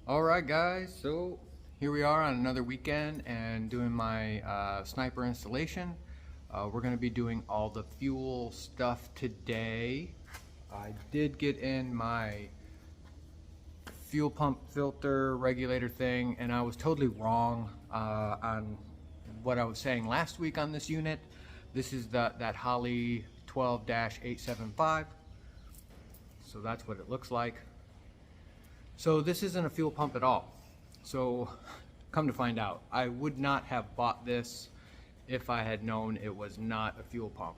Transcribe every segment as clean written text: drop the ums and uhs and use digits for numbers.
Alright guys, so here we are on another weekend and doing my sniper installation. We're going to be doing all the fuel stuff today. I did get in my fuel pump filter regulator thing, and I was totally wrong on what I was saying last week on this unit. This is that Holley 12-875, so that's what it looks like. So this isn't a fuel pump at all. So come to find out, I would not have bought this if I had known it was not a fuel pump,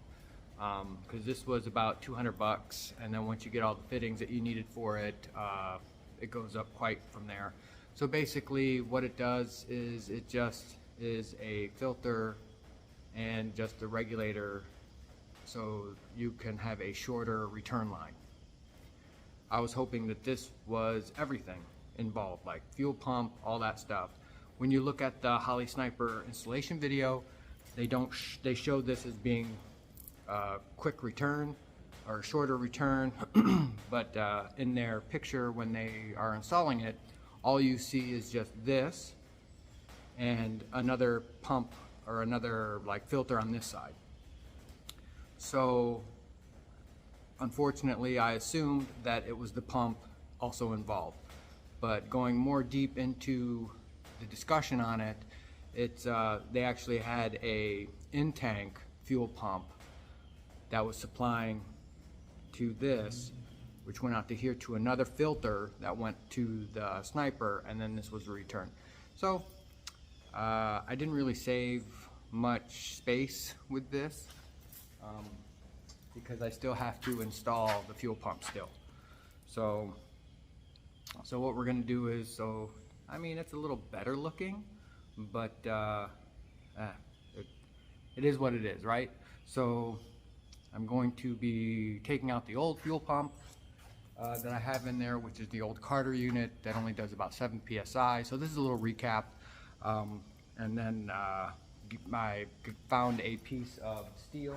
because this was about 200 bucks, and then once you get all the fittings that you needed for it, it goes up quite from there. So basically what it does is it just is a filter and just a regulator so you can have a shorter return line. I was hoping that this was everything involved, like fuel pump, all that stuff. When you look at the Holley Sniper installation video, they show this as being quick return or shorter return, but in their picture when they are installing it, all you see is just this and another pump or another like filter on this side. So unfortunately, I assumed that it was the pump also involved, but going more deep into the discussion on it, they actually had a in-tank fuel pump that was supplying to this, which went out to here to another filter that went to the Sniper, and then this was a return. So I didn't really save much space with this. Because I still have to install the fuel pump still. So what we're gonna do is, I mean, it's a little better looking, but it is what it is, right? So I'm going to be taking out the old fuel pump that I have in there, which is the old Carter unit that only does about 7 psi. So this is a little recap, and then I found a piece of steel,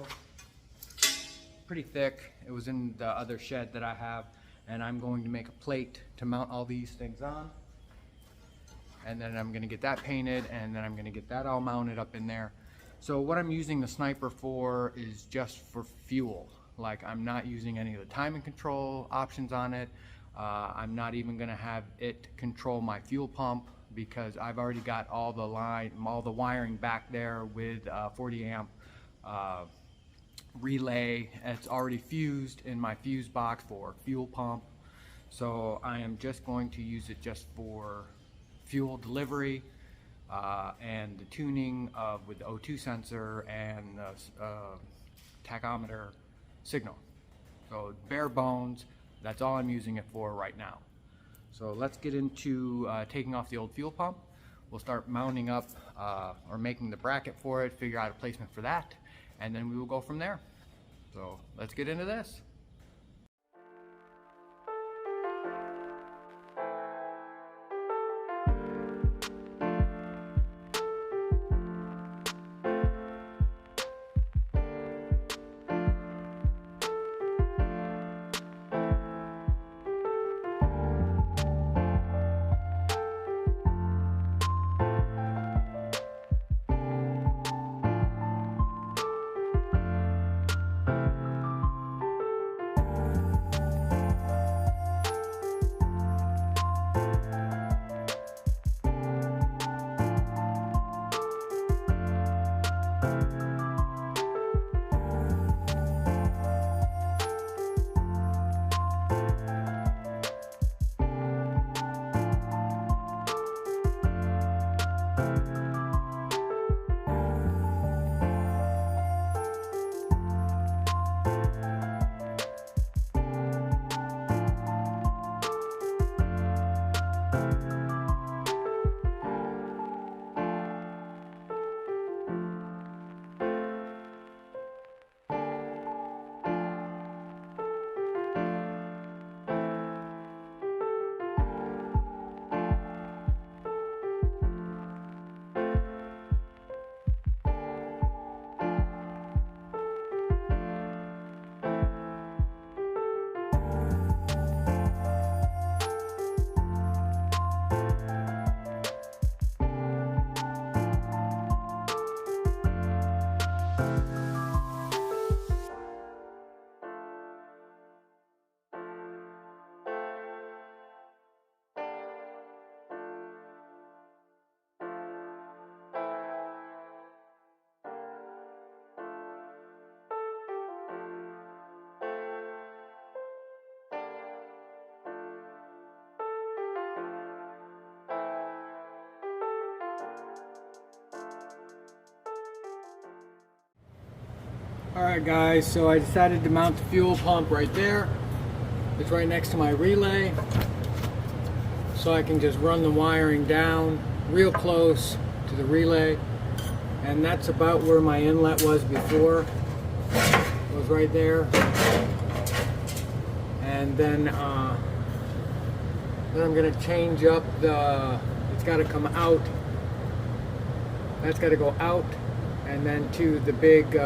pretty thick. It was in the other shed that I have, and I'm going to make a plate to mount all these things on, and then I'm going to get that painted, and then I'm going to get that all mounted up in there. So what I'm using the Sniper for is just for fuel. Like, I'm not using any of the timing control options on it. I'm not even going to have it control my fuel pump, because I've already got all the wiring back there with 40 amp relay. It's already fused in my fuse box for fuel pump, so I am just going to use it just for fuel delivery and the tuning with the O2 sensor and the tachometer signal. So bare bones, that's all I'm using it for right now. So let's get into taking off the old fuel pump. We'll start mounting up or making the bracket for it, figure out a placement for that, and then we will go from there. So let's get into this. Alright guys, so I decided to mount the fuel pump right there. It's right next to my relay. So I can just run the wiring down real close to the relay. And that's about where my inlet was before. It was right there. And then I'm going to change up the, it's got to come out. That's got to go out and then to the big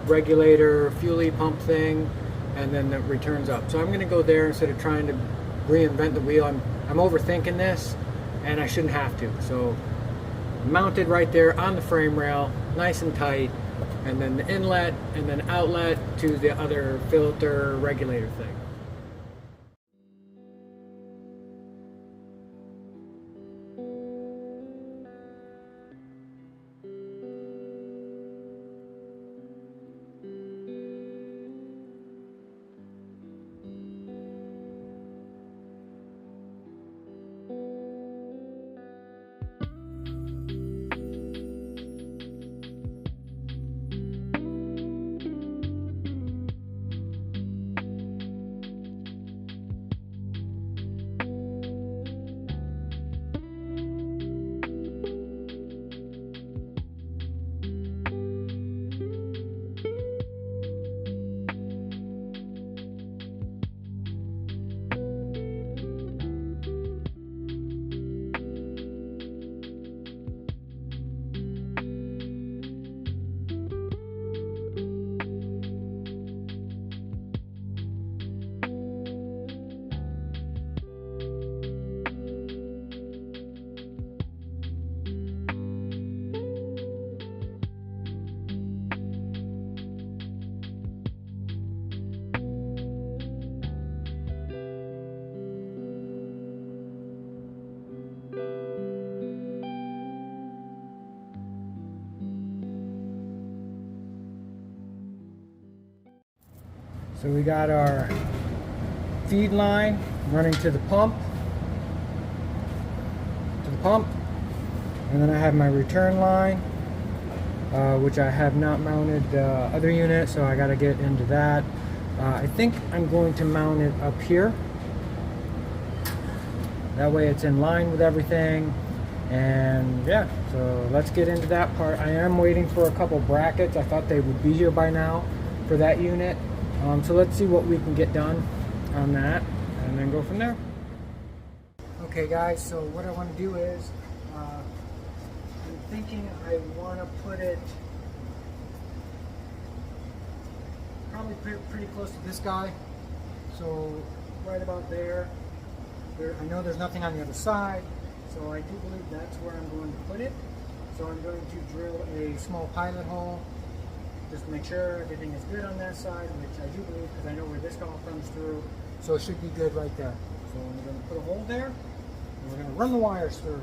regulator fuel pump thing, and then it returns up. So I'm going to go there instead of trying to reinvent the wheel. I'm overthinking this, and I shouldn't have to. So mounted right there on the frame rail, nice and tight, and then the inlet and then outlet to the other filter regulator thing. So we got our feed line running to the pump, and then I have my return line, which I have not mounted the other unit, so I got to get into that. I think I'm going to mount it up here. That way it's in line with everything. And yeah, so let's get into that part. I am waiting for a couple brackets. I thought they would be here by now for that unit. So let's see what we can get done on that and then go from there. Okay guys, so what I want to do is, I'm thinking I want to put it probably pretty close to this guy. So right about there. I know there's nothing on the other side, so I do believe that's where I'm going to put it. So I'm going to drill a small pilot hole just to make sure everything is good on that side, which I do believe because I know where this all comes through. So it should be good right there. So we're going to put a hole there, and we're going to run the wires through.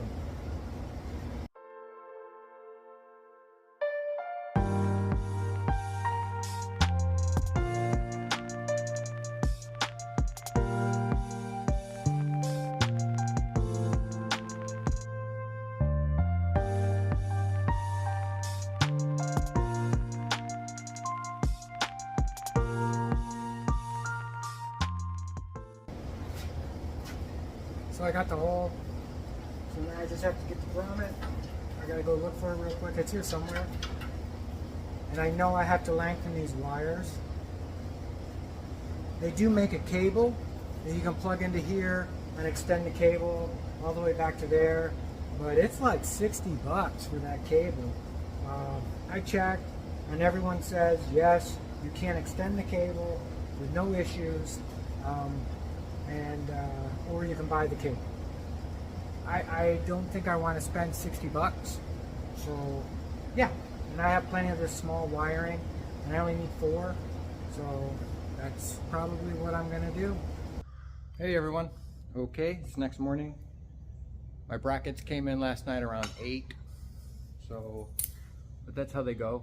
So I got the hole, so now I just have to get the grommet. I gotta go look for it real quick. It's here somewhere. And I know I have to lengthen these wires. They do make a cable that you can plug into here and extend the cable all the way back to there. But it's like 60 bucks for that cable. I checked and everyone says, yes, you can extend the cable with no issues. Or you can buy the cable. I don't think I want to spend 60 bucks. So yeah, and I have plenty of this small wiring and I only need 4. So that's probably what I'm gonna do. Hey everyone. Okay, it's next morning. My brackets came in last night around 8. But that's how they go.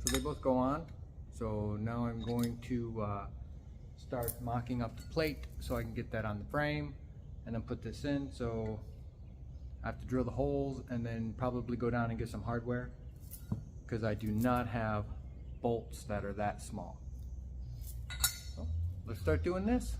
So they both go on. So now I'm going to start mocking up the plate so I can get that on the frame and then put this in. So I have to drill the holes and then probably go down and get some hardware because I do not have bolts that are that small. So let's start doing this.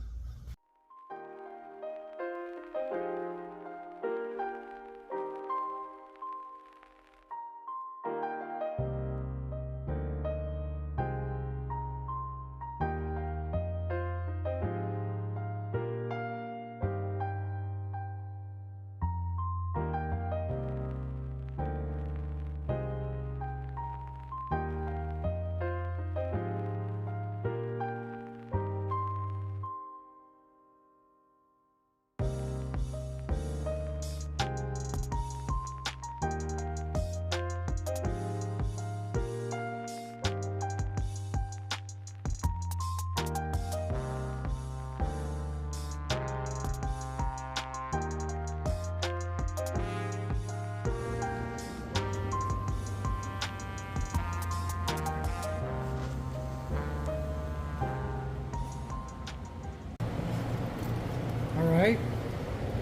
Alright,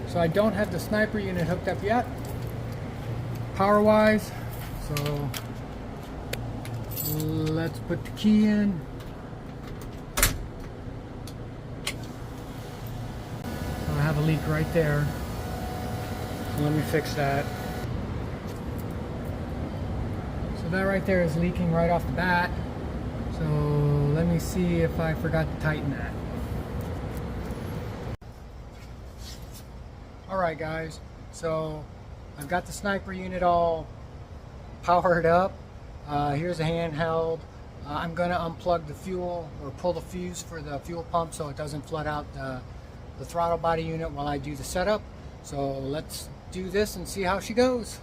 so I don't have the sniper unit hooked up yet, power wise, so let's put the key in. So I have a leak right there, so let me fix that. So that right there is leaking right off the bat, so let me see if I forgot to tighten that. Alright guys, so I've got the sniper unit all powered up. Here's a handheld. I'm going to unplug the fuel or pull the fuse for the fuel pump so it doesn't flood out the throttle body unit while I do the setup. So let's do this and see how she goes.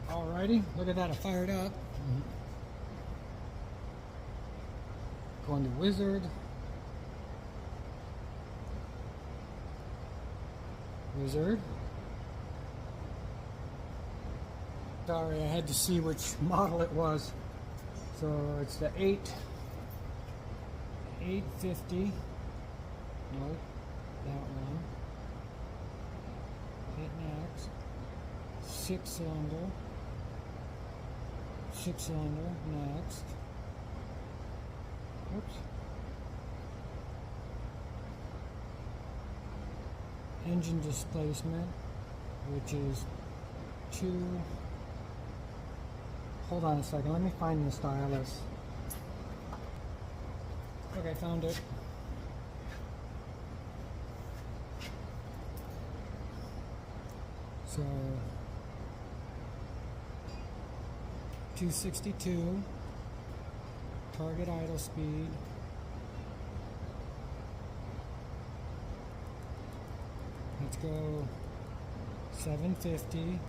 Alrighty, look at that, I fired up. Going to Wizard. Wizard. Sorry, I had to see which model it was. So it's the 850. No, that one. Hit next. 6-cylinder. 6-cylinder next. Oops. Engine displacement, which is 2. Hold on a second, let me find the stylus. Okay, found it. So 262. Target idle speed. Let's go 750.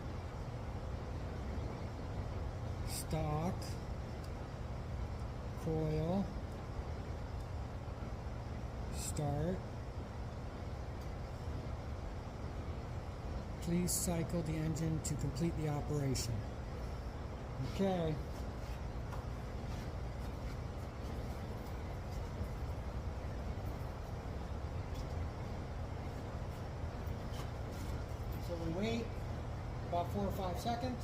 Stock. Coil. Start. Please cycle the engine to complete the operation. Okay. So we wait about 4 or 5 seconds.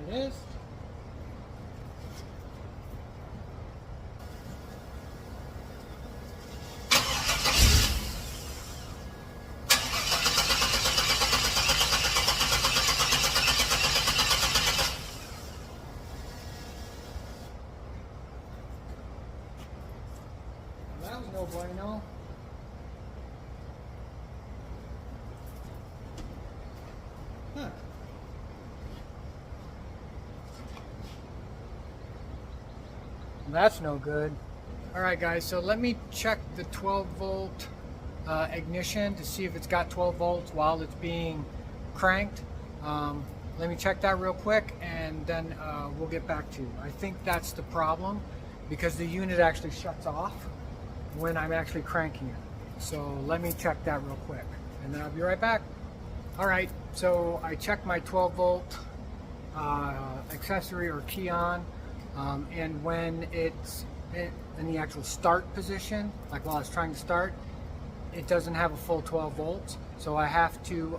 There it is. That was no bueno. Huh. That's no good. Alright guys, so let me check the 12 volt ignition to see if it's got 12 volts while it's being cranked. Let me check that real quick and then we'll get back to you. I think that's the problem because the unit actually shuts off when I'm actually cranking it. So let me check that real quick and then I'll be right back. All right, so I checked my 12 volt accessory or key on, and when it's in the actual start position, like while it's trying to start, it doesn't have a full 12 volts. So I have to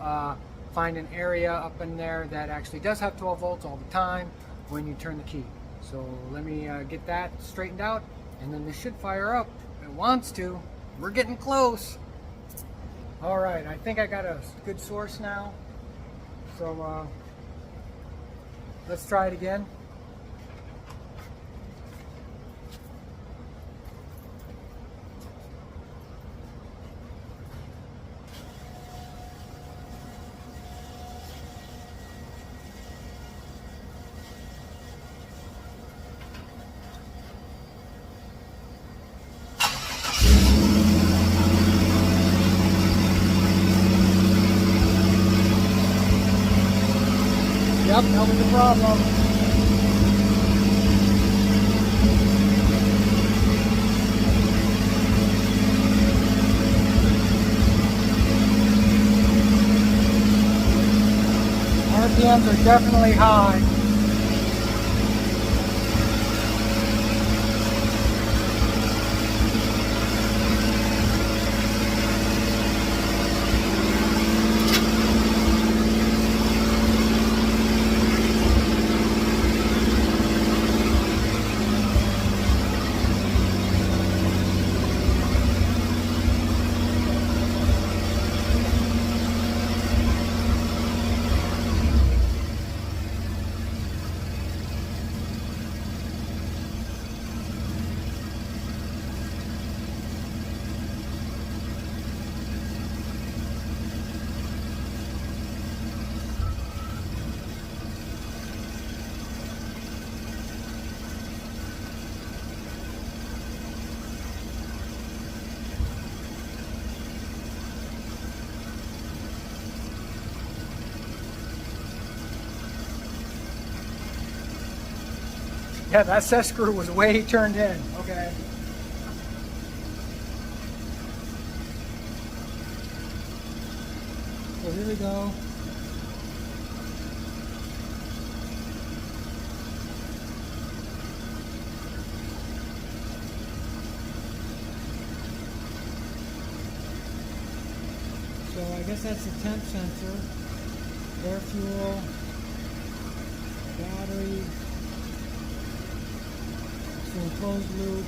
find an area up in there that actually does have 12 volts all the time when you turn the key. So let me get that straightened out, and then this should fire up. It wants to. We're getting close. All right, I think I got a good source now. So let's try it again. Yep, that was the problem. RPMs are definitely high. Yeah, that set screw was way turned in. Okay. So here we go. So I guess that's the temp sensor, air fuel, battery. Closed loop.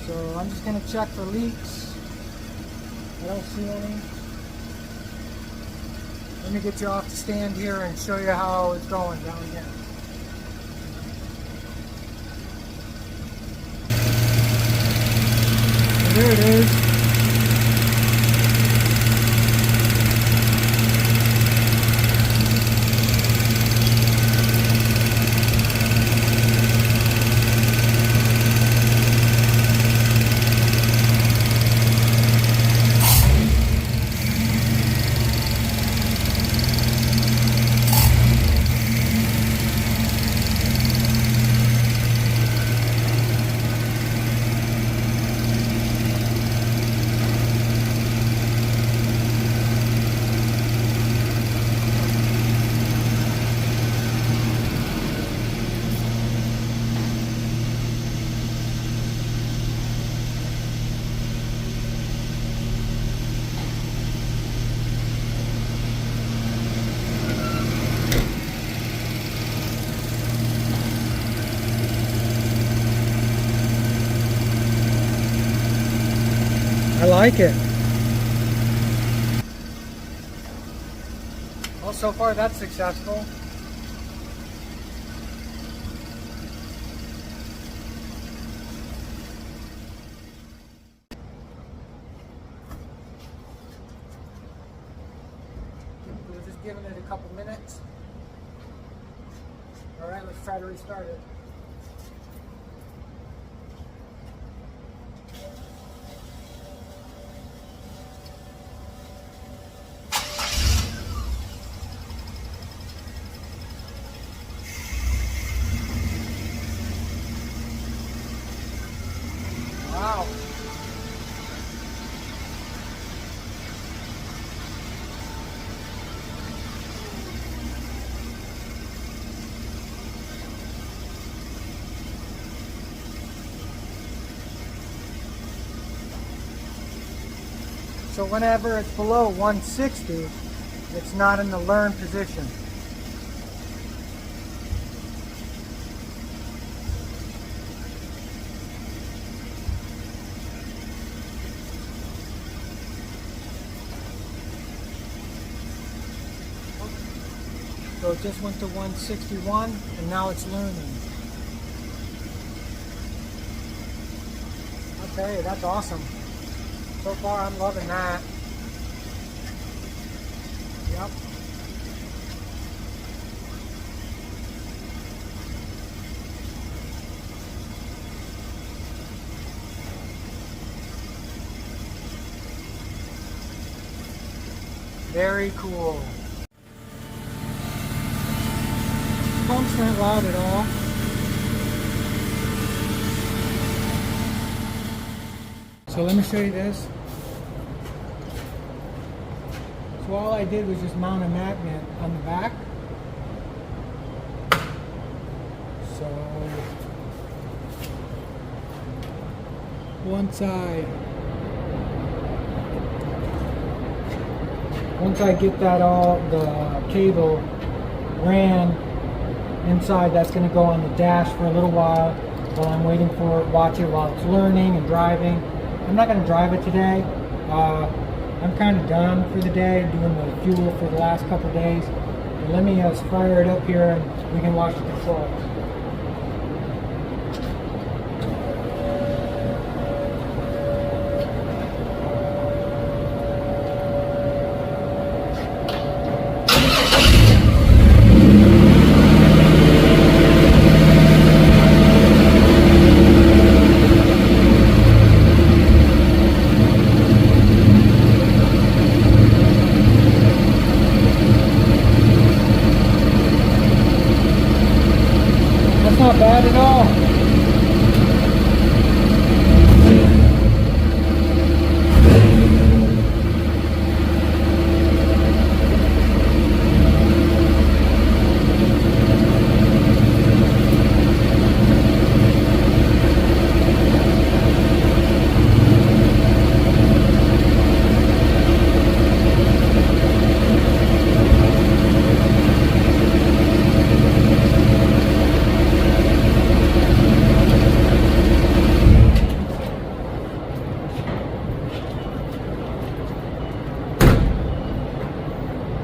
So I'm just going to check for leaks. I don't see any. Let me get you off the stand here and show you how it's going down here. So there it is. I like it. Well, so far that's successful. We're just giving it a couple minutes. All right, let's try to restart it. Wow. So whenever it's below 160, it's not in the learn position. So it just went to 161 and now it's learning. Okay, that's awesome. So far I'm loving that. Yep. Very cool. Pump's not loud at all. So let me show you this. So all I did was just mount a magnet on the back. So once I get that the cable ran inside, that's going to go on the dash for a little while I'm waiting for it, watch it while it's learning and driving. I'm not going to drive it today. I'm kind of done for the day doing the fuel for the last couple of days. But let me fire it up here and we can watch the controls. Not bad at all.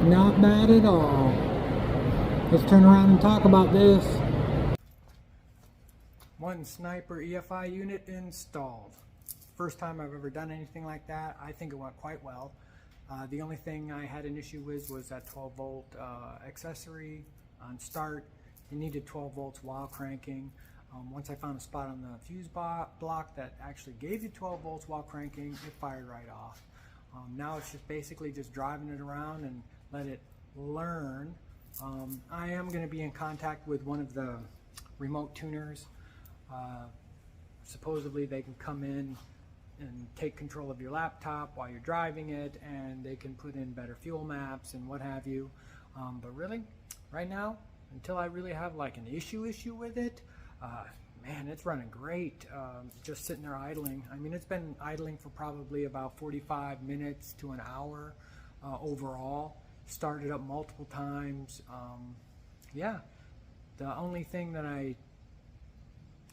Not bad at all. Let's turn around and talk about this. One Sniper EFI unit installed. First time I've ever done anything like that. I think it went quite well. The only thing I had an issue with was that 12 volt accessory on start. It needed 12 volts while cranking. Once I found a spot on the fuse block that actually gave you 12 volts while cranking, it fired right off. Now it's just basically just driving it around and let it learn. I am going to be in contact with one of the remote tuners. Supposedly they can come in and take control of your laptop while you're driving it, and they can put in better fuel maps and what have you. But really, right now, until I really have like an issue with it, man, it's running great. Just sitting there idling. I mean, it's been idling for probably about 45 minutes to an hour overall. Started up multiple times. Yeah, the only thing that I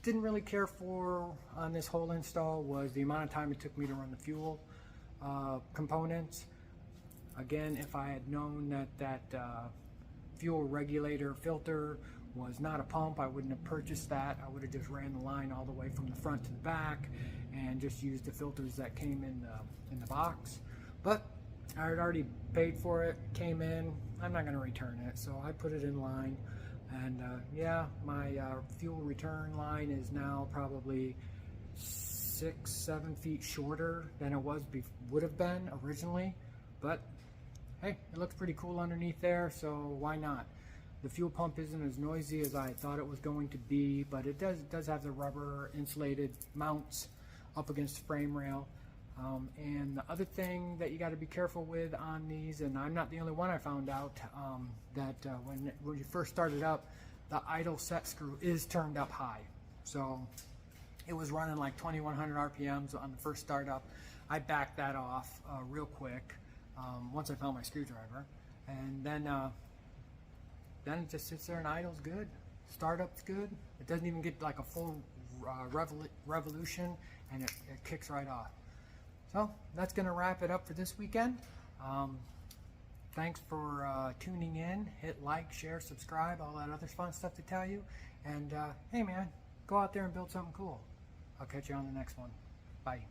didn't really care for on this whole install was the amount of time it took me to run the fuel components. Again, if I had known that fuel regulator filter was not a pump, I wouldn't have purchased that. I would have just ran the line all the way from the front to the back and just used the filters that came in the box. But I had already paid for it, came in. I'm not going to return it, so I put it in line. And yeah, my fuel return line is now probably 6-7 feet shorter than it would have been originally. But hey, it looks pretty cool underneath there, so why not? The fuel pump isn't as noisy as I thought it was going to be, but it does have the rubber insulated mounts up against the frame rail. And the other thing that you got to be careful with on these, and I'm not the only one, I found out that when you first start it up, the idle set screw is turned up high. So it was running like 2100 RPMs on the first startup. I backed that off real quick once I found my screwdriver, and then it just sits there and idles good. Startup's good. It doesn't even get like a full revolution, and it kicks right off. So that's going to wrap it up for this weekend. Thanks for tuning in. Hit like, share, subscribe, all that other fun stuff to tell you. And hey man, go out there and build something cool. I'll catch you on the next one. Bye.